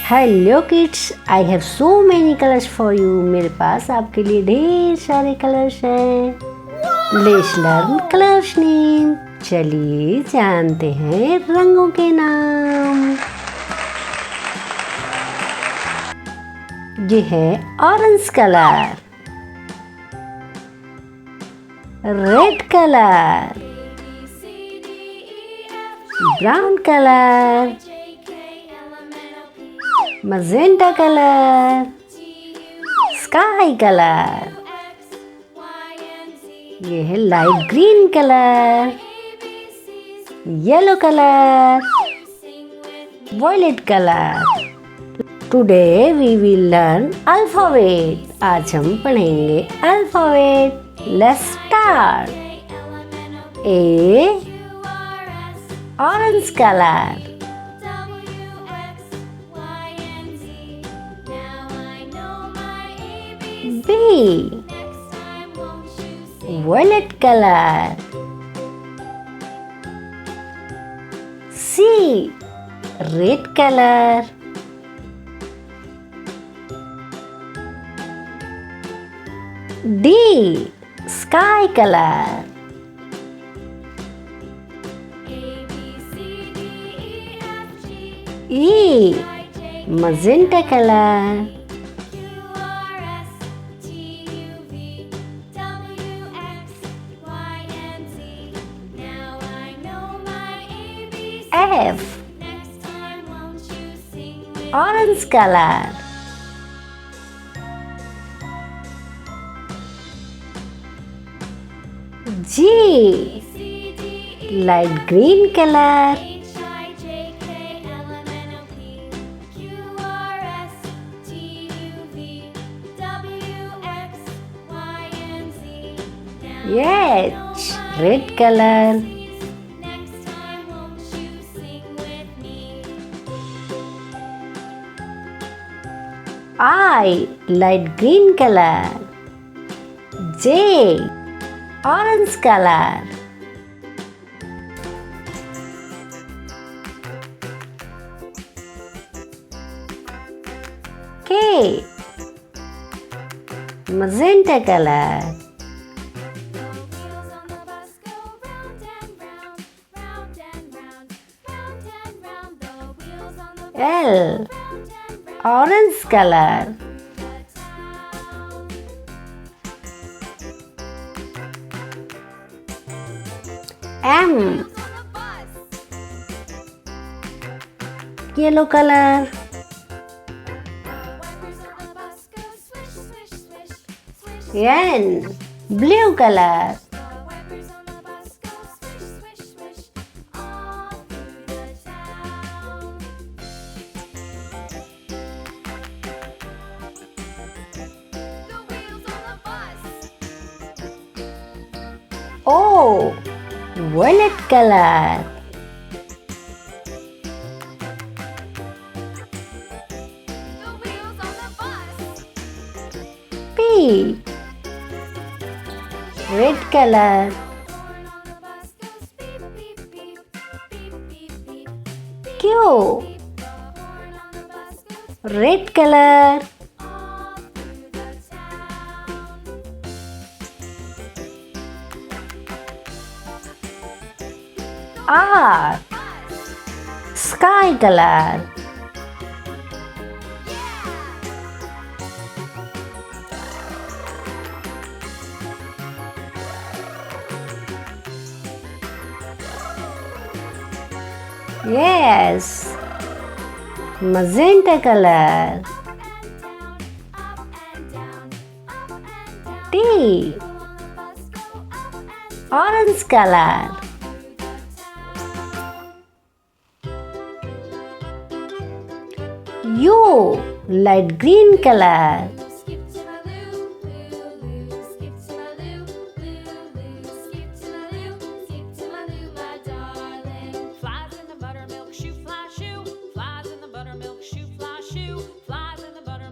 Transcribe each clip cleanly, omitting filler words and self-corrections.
Hello kids, I have so many colours for you. मेरे पास आपके लिए ढेर सारे कलर्स हैं। Let's learn colours name. चलिए जानते हैं रंगों के नाम। ये है orange colour, red colour, brown colour, magenta colour, sky colour, ये है light green colour, yellow colour, violet colour. Today we will learn alphabet. आज हम पढ़ेंगे alphabet. Let's start. A orange colour, B violet color, C red color, D sky color, E magenta color, F orange color, G light green color, H red color, I light green color, J orange color, K magenta color, L orange color, M yellow color, N blue color, O violet color, P red color, Q red color, R sky color, yes magenta color, T orange color, U light green color,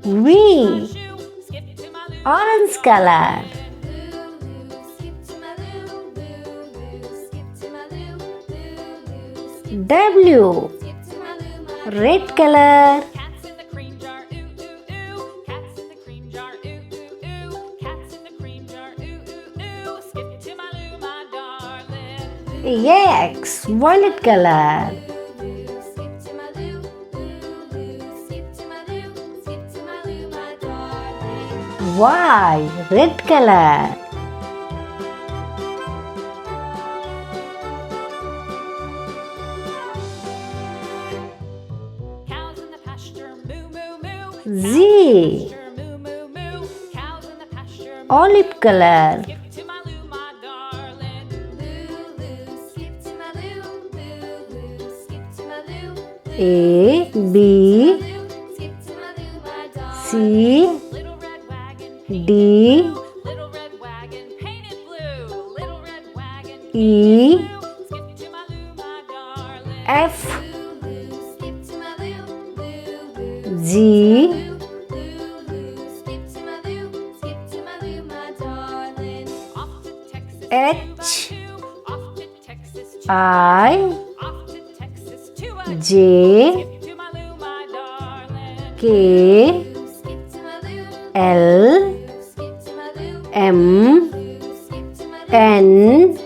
V orange color, W red color, X, violet color. Y, red color. Z, olive color. A, B, C, D, E, F, G, H, I, J, K, L, M, N,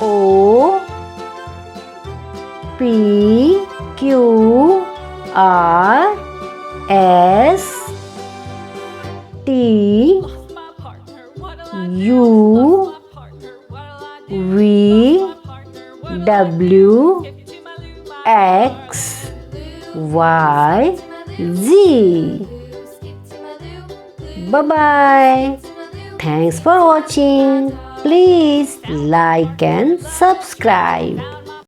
O, P, Q, R, S, T, U, V, W, X, Y, Z. Bye-bye. Thanks for watching. Please like and subscribe.